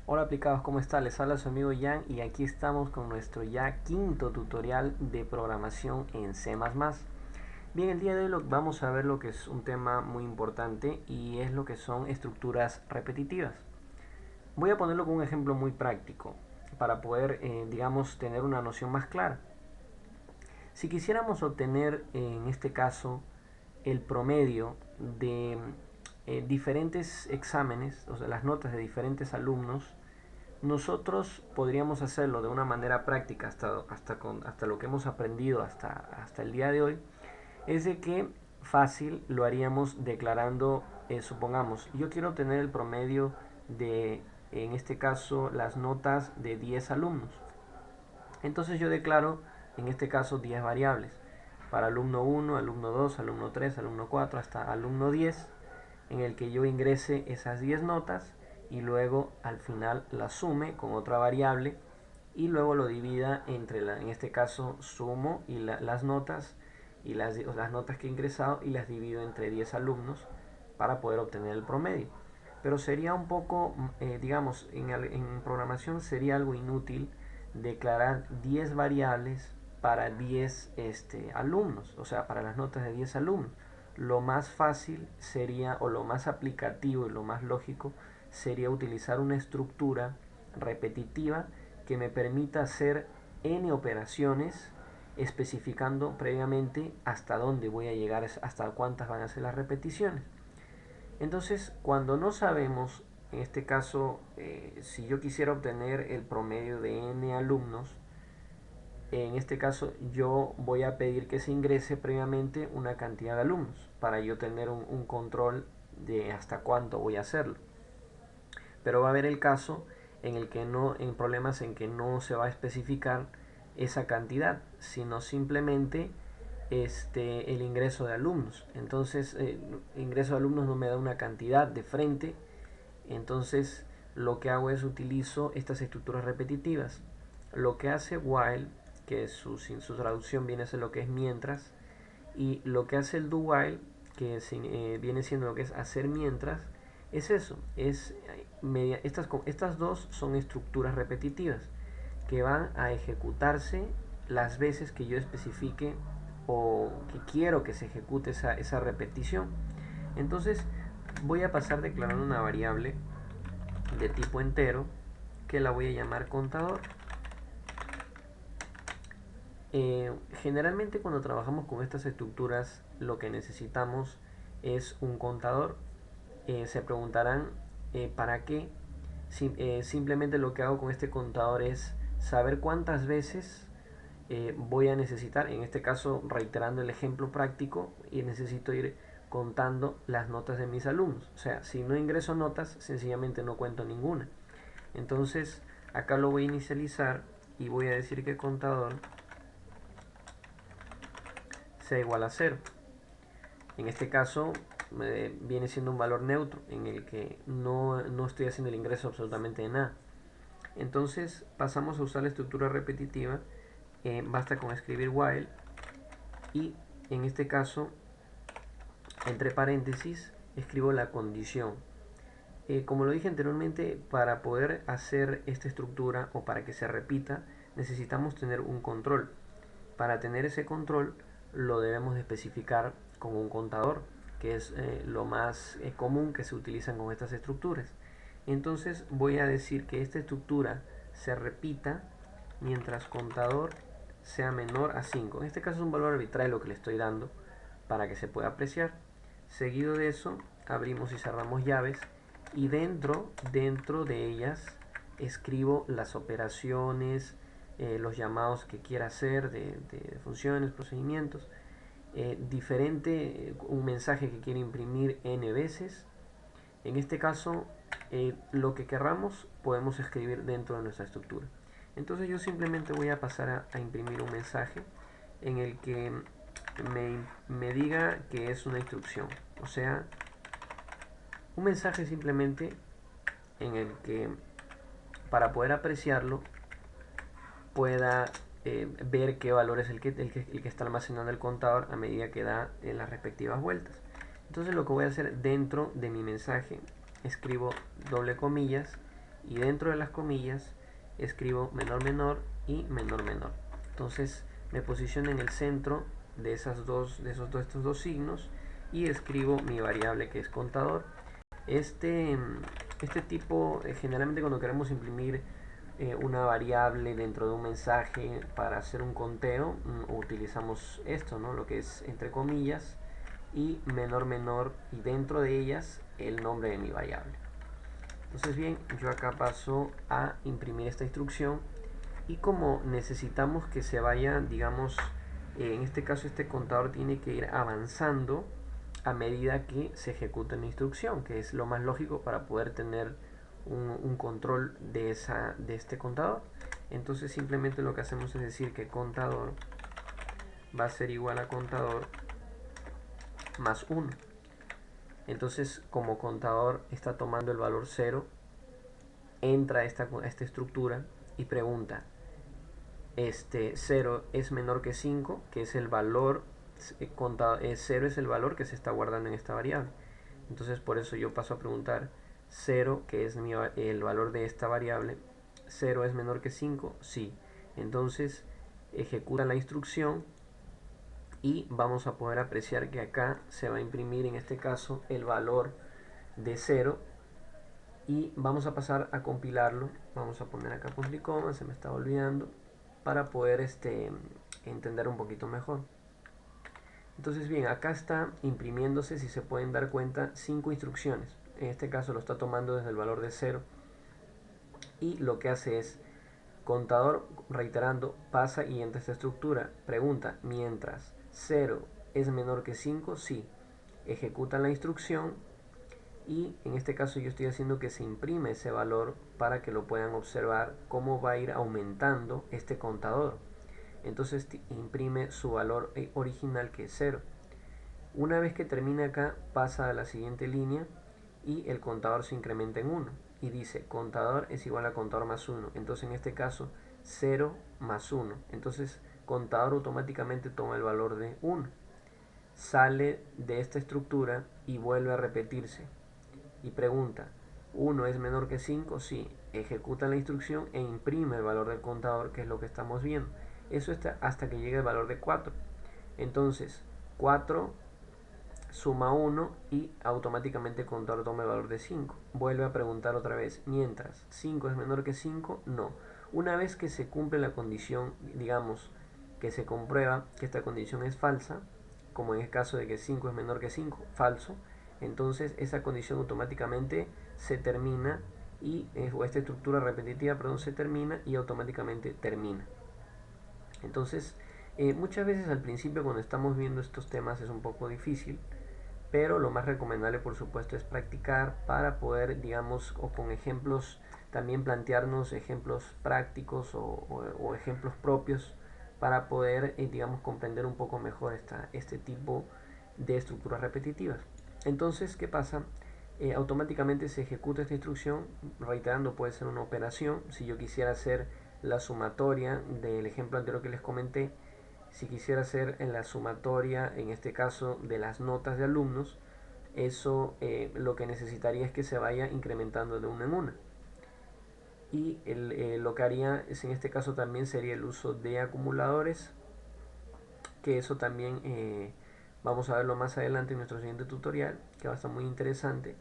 Hola aplicados, ¿cómo está? Les habla su amigo Jan y aquí estamos con nuestro ya quinto tutorial de programación en C++. Bien, el día de hoy vamos a ver lo que es un tema muy importante y es lo que son estructuras repetitivas. Voy a ponerlo con un ejemplo muy práctico para poder, digamos, tener una noción más clara. Si quisiéramos obtener, en este caso, el promedio de diferentes exámenes, o sea, las notas de diferentes alumnos, nosotros podríamos hacerlo de una manera práctica hasta lo que hemos aprendido hasta el día de hoy, es de que fácil lo haríamos declarando, supongamos, yo quiero obtener el promedio de, en este caso, las notas de 10 alumnos. Entonces yo declaro, en este caso, 10 variables. Para alumno 1, alumno 2, alumno 3, alumno 4, hasta alumno 10, en el que yo ingrese esas 10 notas y luego al final las sume con otra variable y luego lo divida entre, en este caso, sumo y las notas y las notas que he ingresado y las divido entre 10 alumnos para poder obtener el promedio. Pero sería un poco, digamos, en programación sería algo inútil declarar 10 variables para 10 alumnos, o sea, para las notas de 10 alumnos. Lo más fácil sería, o lo más aplicativo y lo más lógico, sería utilizar una estructura repetitiva que me permita hacer n operaciones especificando previamente hasta dónde voy a llegar, hasta cuántas van a ser las repeticiones. Entonces, cuando no sabemos, en este caso, si yo quisiera obtener el promedio de n alumnos, en este caso yo voy a pedir que se ingrese previamente una cantidad de alumnos para yo tener un control de hasta cuánto voy a hacerlo. Pero va a haber el caso en el que no, en problemas en que no se va a especificar esa cantidad, sino simplemente el ingreso de alumnos. Entonces, ingreso de alumnos no me da una cantidad de frente, entonces lo que hago es utilizo estas estructuras repetitivas. Lo que hace while, que su traducción viene a ser lo que es mientras, y lo que hace el do while, que viene siendo lo que es hacer mientras, es eso, estas dos son estructuras repetitivas que van a ejecutarse las veces que yo especifique o que quiero que se ejecute esa repetición. Entonces voy a pasar declarando una variable de tipo entero que la voy a llamar contador. Generalmente cuando trabajamos con estas estructuras lo que necesitamos es un contador. Se preguntarán para qué. Simplemente lo que hago con este contador es saber cuántas veces voy a necesitar, en este caso reiterando el ejemplo práctico, y necesito ir contando las notas de mis alumnos. O sea, si no ingreso notas, sencillamente no cuento ninguna. Entonces acá lo voy a inicializar y voy a decir que el contador sea igual a 0. En este caso viene siendo un valor neutro en el que no estoy haciendo el ingreso absolutamente de nada. Entonces pasamos a usar la estructura repetitiva. Basta con escribir while y en este caso entre paréntesis escribo la condición. Como lo dije anteriormente, para poder hacer esta estructura o para que se repita necesitamos tener un control. Para tener ese control lo debemos de especificar con un contador, que es lo más común que se utilizan con estas estructuras. Entonces voy a decir que esta estructura se repita mientras contador sea menor a 5. En este caso es un valor arbitrario lo que le estoy dando para que se pueda apreciar. Seguido de eso abrimos y cerramos llaves y dentro de ellas escribo las operaciones, los llamados que quiera hacer de funciones, procedimientos, un mensaje que quiere imprimir n veces. En este caso, lo que querramos podemos escribir dentro de nuestra estructura. Entonces yo simplemente voy a pasar a imprimir un mensaje en el que me diga que es una instrucción. O sea, un mensaje simplemente en el que para poder apreciarlo pueda ver qué valor es el que está almacenando el contador a medida que da en las respectivas vueltas. Entonces lo que voy a hacer dentro de mi mensaje, escribo doble comillas y dentro de las comillas escribo menor menor y menor menor. Entonces me posiciono en el centro de estos dos signos y escribo mi variable, que es contador. Este tipo, generalmente cuando queremos imprimir una variable dentro de un mensaje para hacer un conteo, utilizamos esto, ¿no? Lo que es entre comillas y menor menor, y dentro de ellas el nombre de mi variable. Entonces bien, yo acá paso a imprimir esta instrucción, y como necesitamos que se vaya, digamos, en este caso este contador tiene que ir avanzando a medida que se ejecuta la instrucción, que es lo más lógico para poder tener un control de este contador. Entonces simplemente lo que hacemos es decir que contador va a ser igual a contador más 1. Entonces, como contador está tomando el valor 0, entra a esta estructura y pregunta, 0 es menor que 5, que es el valor, 0 es el valor que se está guardando en esta variable. Entonces por eso yo paso a preguntar 0, que es el valor de esta variable, 0 es menor que 5, sí. Entonces ejecuta la instrucción y vamos a poder apreciar que acá se va a imprimir en este caso el valor de 0, y vamos a pasar a compilarlo. Vamos a poner acá punto y coma, se me estaba olvidando, para poder entender un poquito mejor. Entonces bien, acá está imprimiéndose, si se pueden dar cuenta, 5 instrucciones. En este caso lo está tomando desde el valor de 0, y lo que hace es contador, reiterando, pasa y entra esta estructura. Pregunta, mientras 0 es menor que 5, sí. Ejecuta la instrucción, y en este caso yo estoy haciendo que se imprime ese valor para que lo puedan observar cómo va a ir aumentando este contador. Entonces imprime su valor original, que es 0. Una vez que termina acá, pasa a la siguiente línea y el contador se incrementa en 1 y dice contador es igual a contador más 1. Entonces en este caso 0 más 1. Entonces contador automáticamente toma el valor de 1. Sale de esta estructura y vuelve a repetirse y pregunta, ¿1 es menor que 5? Sí. Ejecuta la instrucción e imprime el valor del contador, que es lo que estamos viendo. Eso está hasta que llegue el valor de 4. Entonces 4 suma 1 y automáticamente el contador toma el valor de 5. Vuelve a preguntar otra vez, mientras 5 es menor que 5, no. Una vez que se cumple la condición, digamos que se comprueba que esta condición es falsa, como en el caso de que 5 es menor que 5, falso, entonces esa condición automáticamente se termina y o esta estructura repetitiva, perdón, se termina y automáticamente termina. Entonces, muchas veces al principio cuando estamos viendo estos temas es un poco difícil, pero lo más recomendable por supuesto es practicar para poder, digamos, o con ejemplos, también plantearnos ejemplos prácticos o ejemplos propios para poder, digamos, comprender un poco mejor este tipo de estructuras repetitivas. Entonces, ¿qué pasa? Automáticamente se ejecuta esta instrucción, reiterando, puede ser una operación. Si yo quisiera hacer la sumatoria del ejemplo anterior que les comenté, si quisiera hacer en la sumatoria, en este caso, de las notas de alumnos, eso lo que necesitaría es que se vaya incrementando de una en una. Y lo que haría es, en este caso también sería el uso de acumuladores, que eso también vamos a verlo más adelante en nuestro siguiente tutorial, que va a estar muy interesante.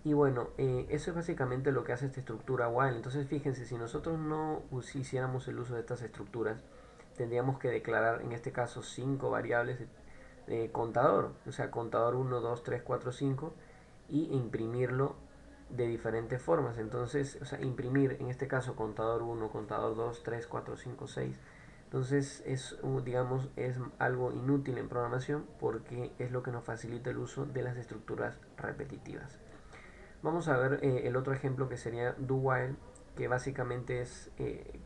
Y bueno, eso es básicamente lo que hace esta estructura while. Entonces fíjense, si nosotros no hiciéramos el uso de estas estructuras, tendríamos que declarar en este caso 5 variables de contador, o sea, contador 1, 2, 3, 4, 5, y imprimirlo de diferentes formas. Entonces, o sea, imprimir en este caso contador 1, contador 2, 3, 4, 5, 6. Entonces es, digamos, es algo inútil en programación porque es lo que nos facilita el uso de las estructuras repetitivas. Vamos a ver el otro ejemplo, que sería do while, que básicamente es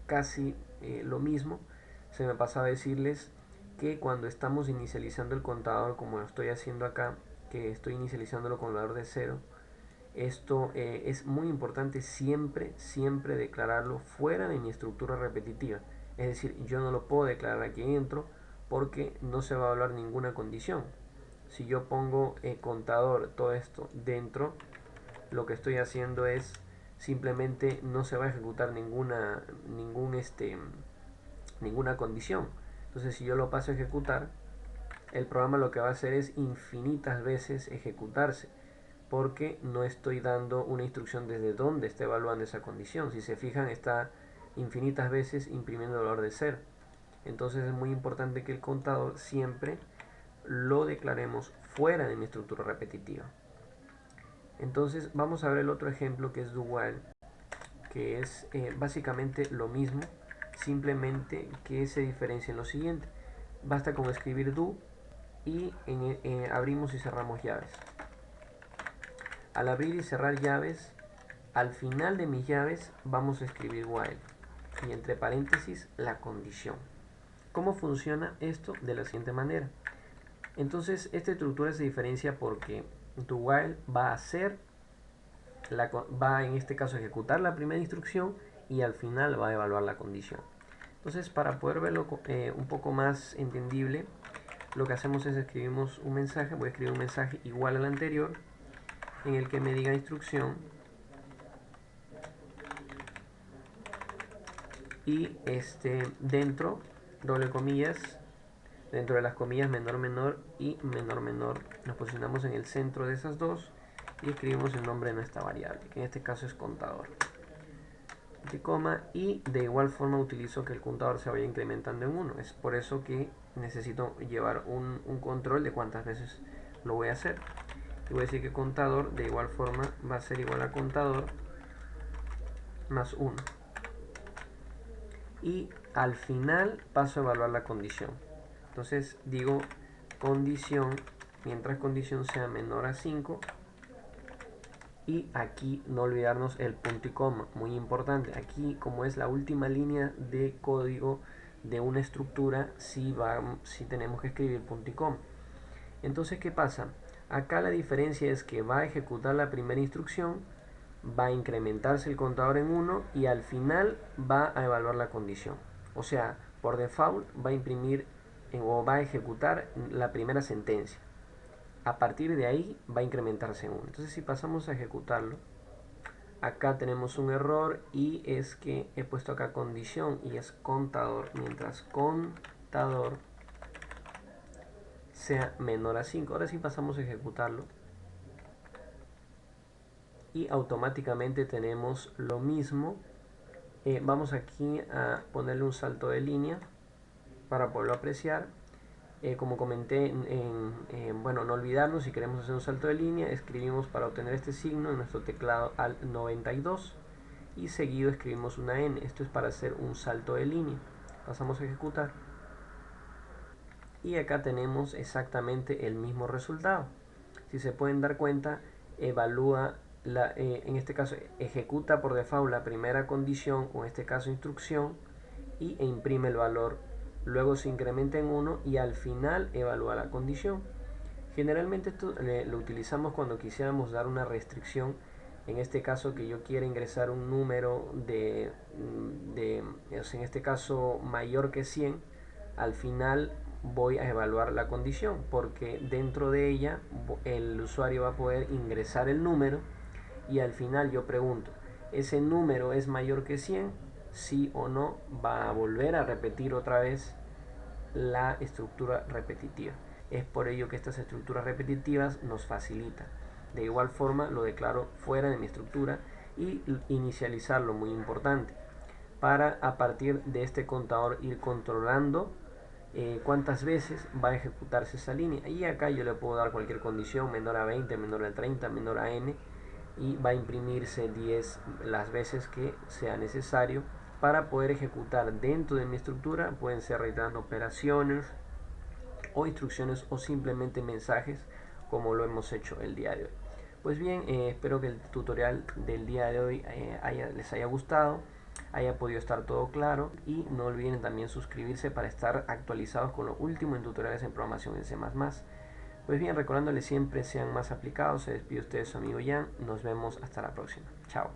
casi lo mismo. Se me pasaba a decirles que cuando estamos inicializando el contador, como lo estoy haciendo acá, que estoy inicializándolo con el valor de 0, esto es muy importante siempre declararlo fuera de mi estructura repetitiva. Es decir, yo no lo puedo declarar aquí dentro porque no se va a evaluar ninguna condición. Si yo pongo contador, todo esto dentro, lo que estoy haciendo es simplemente no se va a ejecutar ninguna condición. Entonces si yo lo paso a ejecutar, el programa lo que va a hacer es infinitas veces ejecutarse, porque no estoy dando una instrucción desde donde está evaluando esa condición. Si se fijan, está infinitas veces imprimiendo el valor de 0. Entonces es muy importante que el contador siempre lo declaremos fuera de mi estructura repetitiva. Entonces vamos a ver el otro ejemplo, que es do while, que es básicamente lo mismo, simplemente que se diferencia en lo siguiente. Basta con escribir do y abrimos y cerramos llaves. Al abrir y cerrar llaves, al final de mis llaves vamos a escribir while y entre paréntesis la condición. ¿Cómo funciona esto? De la siguiente manera. Entonces esta estructura se diferencia porque do while va a hacer va en este caso a ejecutar la primera instrucción y al final va a evaluar la condición. Entonces, para poder verlo un poco más entendible, lo que hacemos es escribimos un mensaje. Voy a escribir un mensaje igual al anterior, en el que me diga instrucción y dentro, doble comillas, dentro de las comillas menor menor y menor menor, nos posicionamos en el centro de esas dos y escribimos el nombre de nuestra variable, que en este caso es contador, coma, y de igual forma utilizo que el contador se vaya incrementando en 1. Es por eso que necesito llevar un control de cuántas veces lo voy a hacer. Y voy a decir que contador de igual forma va a ser igual a contador más 1. Y al final paso a evaluar la condición. Entonces digo condición, mientras condición sea menor a 5. Y aquí no olvidarnos el punto y coma, muy importante. Aquí, como es la última línea de código de una estructura, sí tenemos que escribir punto y coma. Entonces, ¿qué pasa? Acá la diferencia es que va a ejecutar la primera instrucción, va a incrementarse el contador en 1 y al final va a evaluar la condición. O sea, por default va a imprimir o va a ejecutar la primera sentencia. A partir de ahí va a incrementarse en 1. Entonces, si pasamos a ejecutarlo, acá tenemos un error y es que he puesto acá condición y es contador, mientras contador sea menor a 5. Ahora sí pasamos a ejecutarlo y automáticamente tenemos lo mismo. Vamos aquí a ponerle un salto de línea para poderlo apreciar. Como comenté, bueno, no olvidarnos, si queremos hacer un salto de línea, escribimos para obtener este signo en nuestro teclado al 92 y seguido escribimos una N. Esto es para hacer un salto de línea. Pasamos a ejecutar y acá tenemos exactamente el mismo resultado. Si se pueden dar cuenta, evalúa en este caso ejecuta por default la primera condición, o en este caso instrucción, e imprime el valor. Luego se incrementa en 1 y al final evalúa la condición. Generalmente esto lo utilizamos cuando quisiéramos dar una restricción. En este caso, que yo quiera ingresar un número en este caso mayor que 100, al final voy a evaluar la condición, porque dentro de ella el usuario va a poder ingresar el número y al final yo pregunto, ¿ese número es mayor que 100? Sí o no, va a volver a repetir otra vez la estructura repetitiva. Es por ello que estas estructuras repetitivas nos facilitan. De igual forma lo declaro fuera de mi estructura y inicializarlo, muy importante, para a partir de este contador ir controlando cuántas veces va a ejecutarse esa línea. Y acá yo le puedo dar cualquier condición, menor a 20, menor a 30, menor a n, y va a imprimirse 10 las veces que sea necesario para poder ejecutar dentro de mi estructura. Pueden ser realizando operaciones o instrucciones o simplemente mensajes, como lo hemos hecho el día de hoy. Pues bien, espero que el tutorial del día de hoy les haya gustado, haya podido estar todo claro, y no olviden también suscribirse para estar actualizados con lo último en tutoriales en programación en C++. Pues bien, recordándoles siempre sean más aplicados, se despide usted su amigo Jan, nos vemos hasta la próxima. Chao.